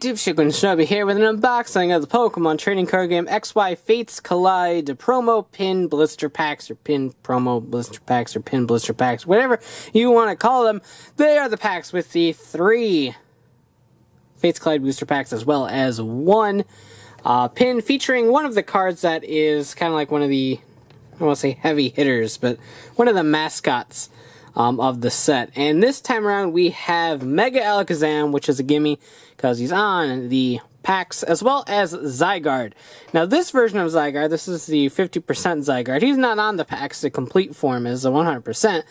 YouTube, Chicken Shubby here with an unboxing of the Pokemon trading card game XY Fates Collide promo pin blister packs, or pin promo blister packs, or pin blister packs, whatever you want to call them. They are the packs with the 3 Fates Collide booster packs as well as one pin featuring one of the cards that is kind of like one of the, I don't want to say heavy hitters, but one of the mascots of the set. And this time around we have Mega Alakazam, which is a gimme because he's on the packs, as well as Zygarde. Now this version of Zygarde, this is the 50% Zygarde. He's not on the packs. The complete form is the 100%,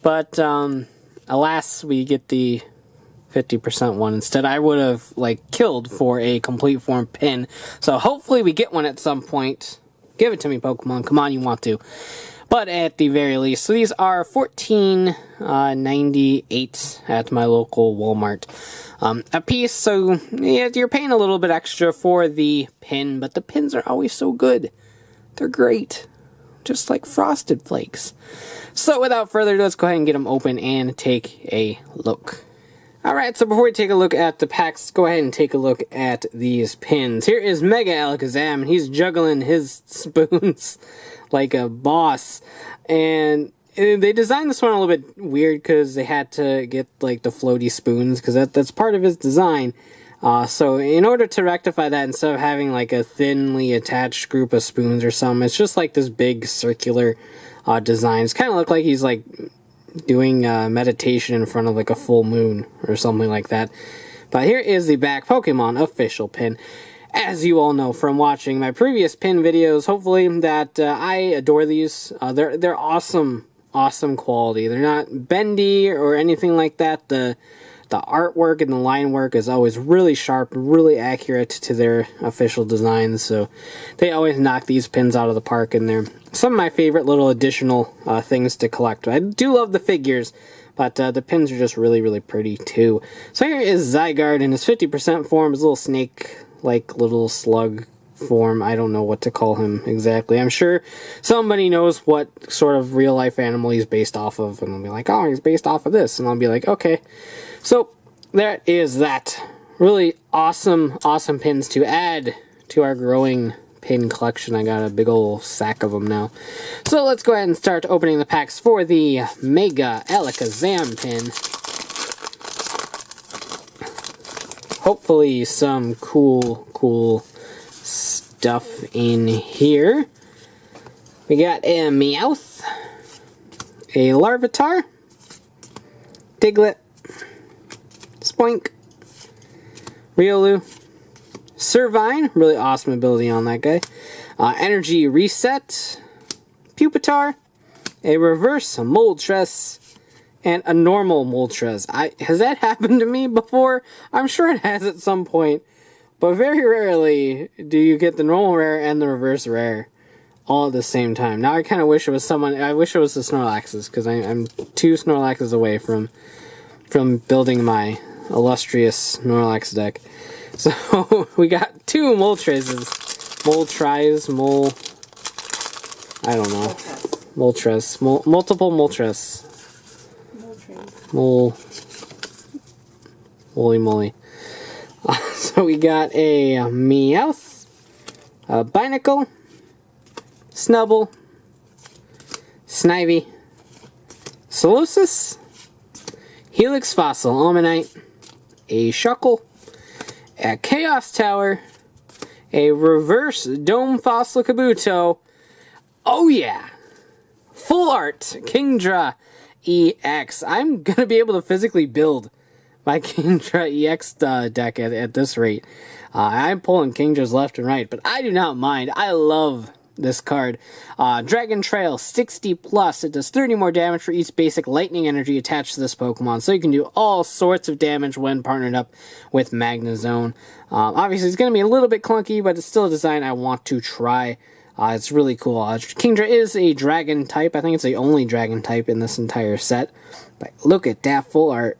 but alas, we get the 50% one instead. I would have killed for a complete form pin, so hopefully we get one at some point. Give it to me, Pokemon. Come on, you want to. But at the very least, so these are $14.98 at my local Walmart a piece. So yeah, you're paying a little bit extra for the pin, but the pins are always so good. They're great, just like Frosted Flakes. So without further ado, let's go ahead and get them open and take a look. Alright, so before we take a look at the packs, let's go ahead and take a look at these pins. Here is Mega Alakazam, and he's juggling his spoons like a boss. And they designed this one a little bit weird because they had to get like the floaty spoons, because that's part of his design. So in order to rectify that, instead of having like a thinly attached group of spoons or something, it's just like this big circular design. It's kind of look like he's like doing meditation in front of like a full moon or something like that. But here is the back Pokemon official pin. As you all know from watching my previous pin videos, hopefully, that I adore these. They're awesome quality. They're not bendy or anything like that. The artwork and the line work is always really sharp, really accurate to their official designs. So they always knock these pins out of the park, and they're some of my favorite little additional things to collect. I do love the figures, but the pins are just really, really pretty too. So here is Zygarde in his 50% form, his little snake-like little slug form. I don't know what to call him exactly. I'm sure somebody knows what sort of real-life animal he's based off of, and they'll be like, oh, he's based off of this, and I'll be like, okay. So there is that. Really awesome pins to add to our growing pin collection. I got a big old sack of them now. So let's go ahead and start opening the packs for the Mega Alakazam pin. Hopefully some cool stuff in here. We got a Meowth, a Larvitar, Diglett, Spoink, Riolu, Servine, really awesome ability on that guy, Energy Reset, Pupitar, a reverse Moltres, and a normal Moltres. Has that happened to me before? I'm sure it has at some point, but very rarely do you get the normal rare and the reverse rare all at the same time. Now I kind of wish it was someone. I wish it was the Snorlaxes, because I'm 2 Snorlaxes away from building my illustrious Snorlax deck. So we got 2 Moltreses. I don't know. Moltres. Multiple Moltres. Holy moly. So we got a Meowth, a Binacle, Snubble, Snivy, Solosis, Helix Fossil Omanyte, a Shuckle, a Chaos Tower, a reverse Dome Fossil Kabuto. Oh yeah! Full art Kingdra EX. I'm gonna be able to physically build my Kingdra EX deck at this rate. I'm pulling Kingdras left and right, but I do not mind. I love this card. Dragon Trail, 60 plus. It does 30 more damage for each basic lightning energy attached to this Pokemon, so you can do all sorts of damage when partnered up with Magnezone. Obviously, it's going to be a little bit clunky, but it's still a design I want to try. It's really cool. Kingdra is a dragon type. I think it's the only dragon type in this entire set. But look at that full art.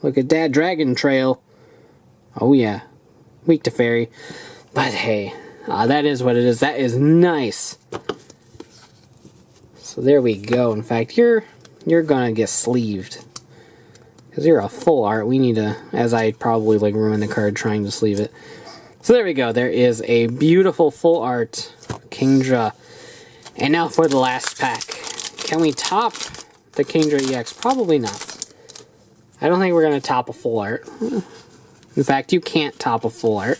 Look at that Dragon Trail. Oh yeah. Weak to Fairy. But hey, that is what it is. That is nice. So there we go. In fact, you're gonna get sleeved. Because you're a full art, we need to, as I probably like ruin the card trying to sleeve it. So there we go, there is a beautiful full art Kingdra. And now for the last pack. Can we top the Kingdra EX? Probably not. I don't think we're going to top a full art. In fact, you can't top a full art.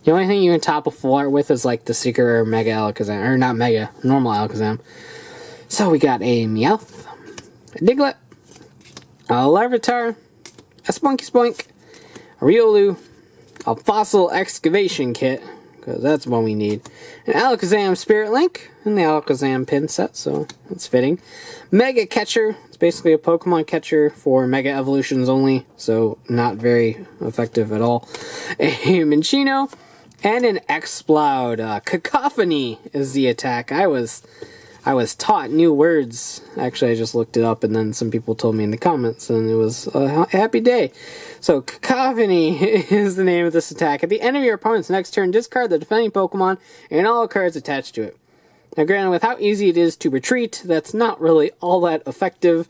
The only thing you can top a full art with is like the Secret or Mega Alakazam. Or not Mega, normal Alakazam. So we got a Meowth, a Diglett, a Larvitar, a Spunky Spoink, a Riolu, a Fossil Excavation Kit, because that's what we need, an Alakazam Spirit Link, and the Alakazam pin set, so that's fitting. Mega Catcher, it's basically a Pokemon catcher for Mega Evolutions only, so not very effective at all. A Minccino, and an Exploud. Cacophony is the attack. I was taught new words. Actually, I just looked it up, and then some people told me in the comments, and it was a happy day. So, Cacophony is the name of this attack. At the end of your opponent's next turn, discard the defending Pokemon and all cards attached to it. Now, granted, with how easy it is to retreat, that's not really all that effective,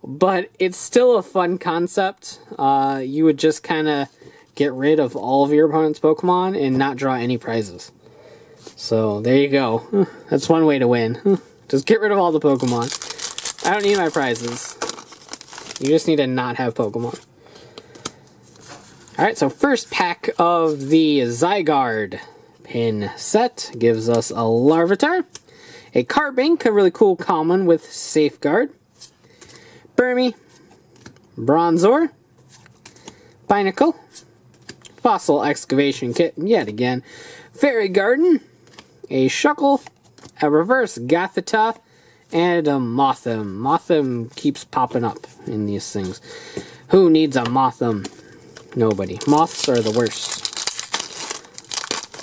but it's still a fun concept. You would just kind of get rid of all of your opponent's Pokemon and not draw any prizes. So, there you go. That's one way to win. Just get rid of all the Pokemon. I don't need my prizes. You just need to not have Pokemon. Alright, so first pack of the Zygarde pin set gives us a Larvitar, a Carbink, a really cool common with Safeguard, Burmy, Bronzor, Binacle, Fossil Excavation Kit yet again, Fairy Garden, a Shuckle, a Reverse Gothita, and a Mothim. Mothim keeps popping up in these things. Who needs a Mothim? Nobody. Moths are the worst.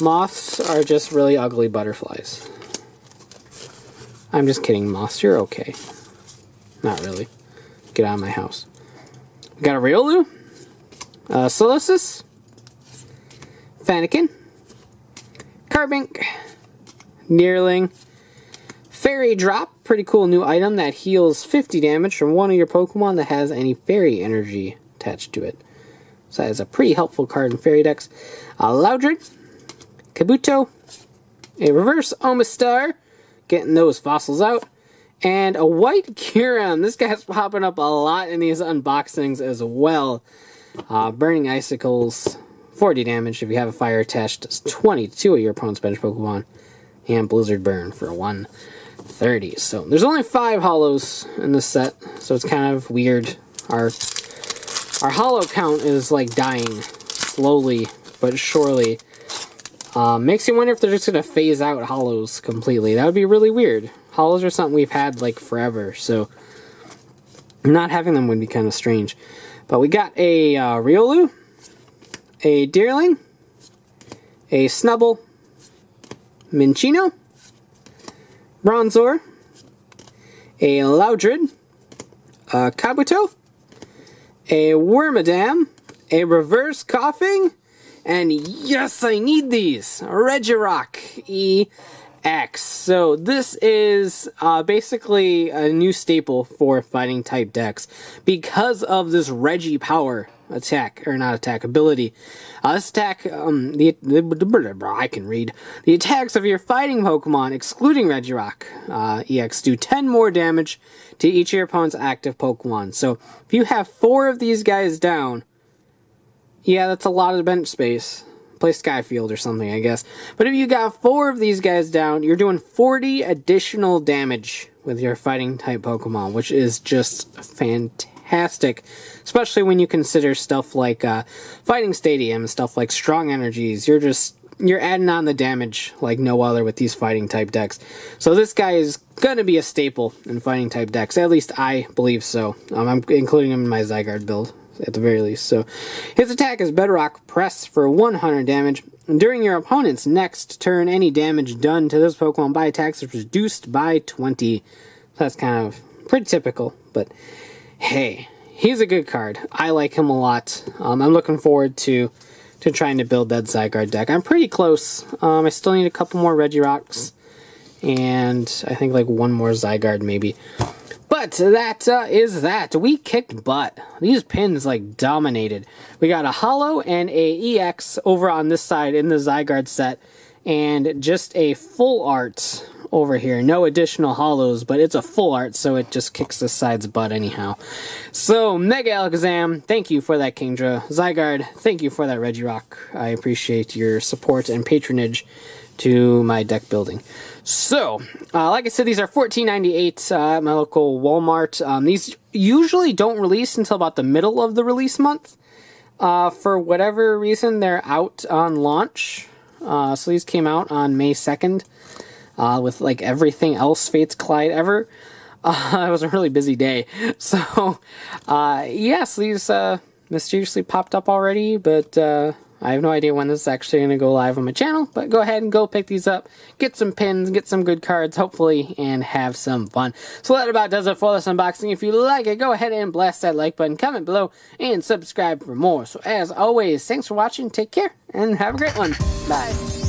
Moths are just really ugly butterflies. I'm just kidding, moths. You're okay. Not really. Get out of my house. We got a Riolu, a Solosis, Fennekin, Carbink, Nearling, Fairy Drop, pretty cool new item that heals 50 damage from one of your Pokemon that has any fairy energy attached to it. So that is a pretty helpful card in fairy decks. Loudred, Kabuto, a Reverse Omastar, getting those fossils out, and a White Kyurem. This guy's popping up a lot in these unboxings as well. Burning Icicles, 40 damage if you have a fire attached, does 20 to two of your opponent's bench Pokemon, and Blizzard Burn for 130. So there's only 5 hollows in this set, so it's kind of weird. Our hollow count is like dying slowly but surely. Makes you wonder if they're just going to phase out hollows completely. That would be really weird. Hollows are something we've had like forever, so not having them would be kind of strange. But we got a Riolu, a Deerling, a Snubble, Minccino, Bronzor, a Loudred, a Kabuto, a Wormadam, a Reverse Coughing, and yes, I need these! Regirock EX. So this is basically a new staple for fighting type decks because of this Regi power attack, or not attack, ability. This attack, I can read. The attacks of your fighting Pokemon, excluding Regirock EX, do 10 more damage to each of your opponent's active Pokemon. So if you have 4 of these guys down, yeah, that's a lot of bench space. Play Skyfield or something, I guess. But if you got 4 of these guys down, you're doing 40 additional damage with your fighting type Pokemon, which is just fantastic. Especially when you consider stuff like Fighting Stadium, stuff like Strong Energies. You're adding on the damage like no other with these fighting type decks. So this guy is gonna be a staple in fighting type decks. At least I believe so. I'm including him in my Zygarde build at the very least. So his attack is Bedrock Press for 100 damage. During your opponent's next turn, any damage done to this Pokemon by attacks is reduced by 20. So that's kind of pretty typical, but hey, he's a good card. I like him a lot. I'm looking forward to trying to build that Zygarde deck. I'm pretty close. I still need a couple more Regirocks, and I think like one more Zygarde maybe. But that is that. We kicked butt. These pins, like, dominated. We got a Holo and a EX over on this side in the Zygarde set, and just a full art over here. No additional Holos, but it's a full art, so it just kicks this side's butt anyhow. So, Mega Alakazam, thank you for that, Kingdra. Zygarde, thank you for that, Regirock. I appreciate your support and patronage to my deck building. So, like I said, these are $14.98 at my local Walmart. These usually don't release until about the middle of the release month. For whatever reason, they're out on launch. So these came out on May 2nd. With like everything else Fates Collide ever. It was a really busy day. So, yes, these mysteriously popped up already, but I have no idea when this is actually going to go live on my channel. But go ahead and go pick these up, get some pins, get some good cards, hopefully, and have some fun. So that about does it for this unboxing. If you like it, go ahead and blast that like button, comment below, and subscribe for more. So as always, thanks for watching, take care, and have a great one. Bye.